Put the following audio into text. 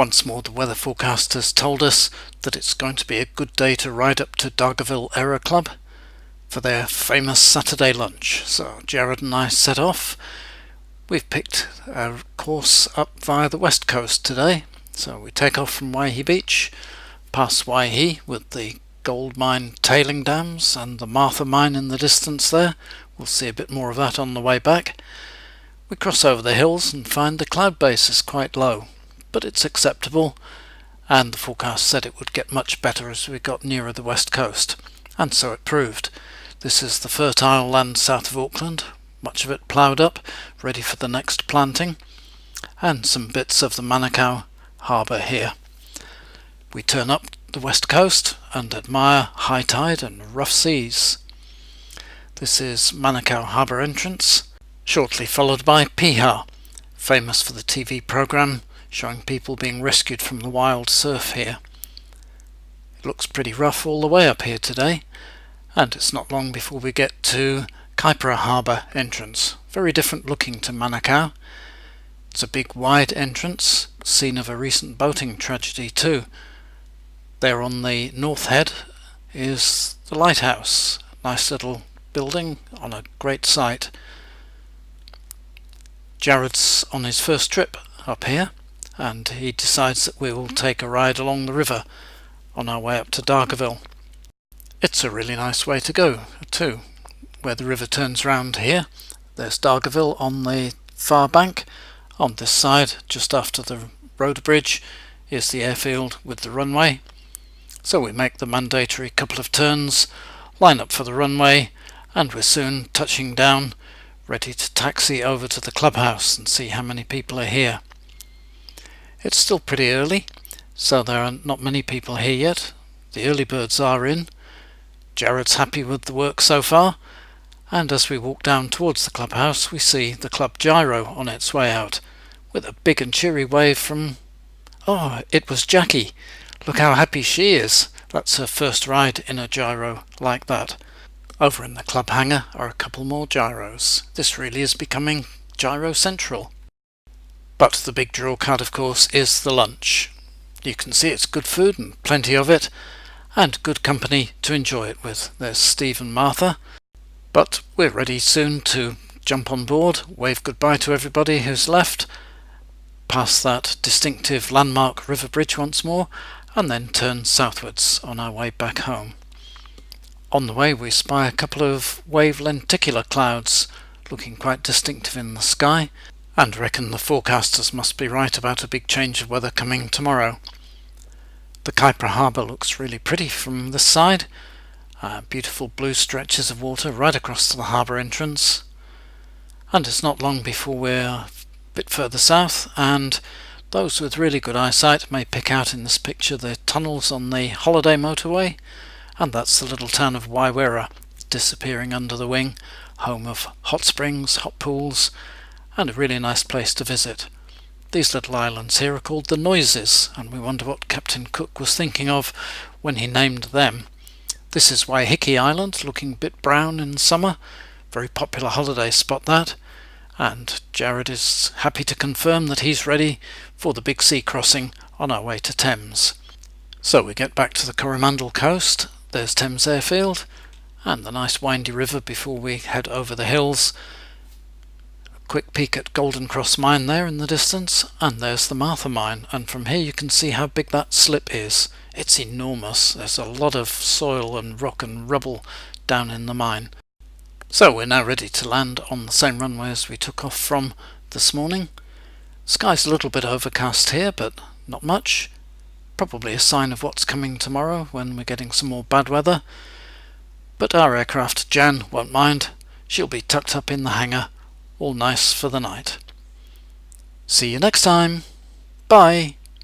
Once more the weather forecasters told us that it's going to be a good day to ride up to Dargaville Aero Club for their famous Saturday lunch. So Jared and I set off. We've picked a course up via the west coast today. So we take off from Waihi Beach, past Waihi with the gold mine tailing dams and the Martha mine in the distance there. We'll see a bit more of that on the way back. We cross over the hills and find the cloud base is quite low, but it's acceptable, and the forecast said it would get much better as we got nearer the west coast, and so it proved. This is the fertile land south of Auckland, much of it ploughed up, ready for the next planting, and some bits of the Manukau harbour here. We turn up the west coast and admire high tide and rough seas. This is Manukau harbour entrance, shortly followed by Piha, famous for the TV programme showing people being rescued from the wild surf here. It looks pretty rough all the way up here today, and it's not long before we get to Kaipara harbour entrance, very different looking to Manukau. It's a big wide entrance, scene of a recent boating tragedy too. There on the north head is the lighthouse, nice little building on a great site. Jared's on his first trip up here, and he decides that we will take a ride along the river on our way up to Dargaville. It's a really nice way to go too, where the river turns round here. There's Dargaville on the far bank. On this side, just after the road bridge, is the airfield with the runway. So we make the mandatory couple of turns, line up for the runway, and we're soon touching down, ready to taxi over to the clubhouse and see how many people are here. It's still pretty early, so there are not many people here yet. The early birds are in. Jared's happy with the work so far, and as we walk down towards the clubhouse we see the club gyro on its way out, with a big and cheery wave from... oh, it was Jackie. Look how happy she is. That's her first ride in a gyro like that. Over in the club hangar are a couple more gyros. This really is becoming gyro central. But the big draw card, of course, is the lunch. You can see it's good food and plenty of it, and good company to enjoy it with. There's Steve and Martha. But we're ready soon to jump on board, wave goodbye to everybody who's left, pass that distinctive landmark river bridge once more, and then turn southwards on our way back home. On the way we spy a couple of wave lenticular clouds looking quite distinctive in the sky, and reckon the forecasters must be right about a big change of weather coming tomorrow. The Kaipara harbour looks really pretty from this side. Beautiful blue stretches of water right across to the harbour entrance, and it's not long before we're a bit further south, and those with really good eyesight may pick out in this picture the tunnels on the holiday motorway, and that's the little town of Waiwera disappearing under the wing, home of hot springs, hot pools, and a really nice place to visit. These little islands here are called the Noises, and we wonder what Captain Cook was thinking of when he named them. This is Waihi Island, looking a bit brown in summer, very popular holiday spot that, and Jared is happy to confirm that he's ready for the big sea crossing on our way to Thames. So we get back to the Coromandel coast. There's Thames Airfield and the nice windy river before we head over the hills. A quick peek at Golden Cross mine there in the distance, and there's the Martha mine, and from here you can see how big that slip is. It's enormous. There's a lot of soil and rock and rubble down in the mine. So we're now ready to land on the same runway as we took off from this morning. Sky's a little bit overcast here, but not much. Probably a sign of what's coming tomorrow when we're getting some more bad weather. But our aircraft, Jan, won't mind. She'll be tucked up in the hangar, all nice for the night. See you next time. Bye.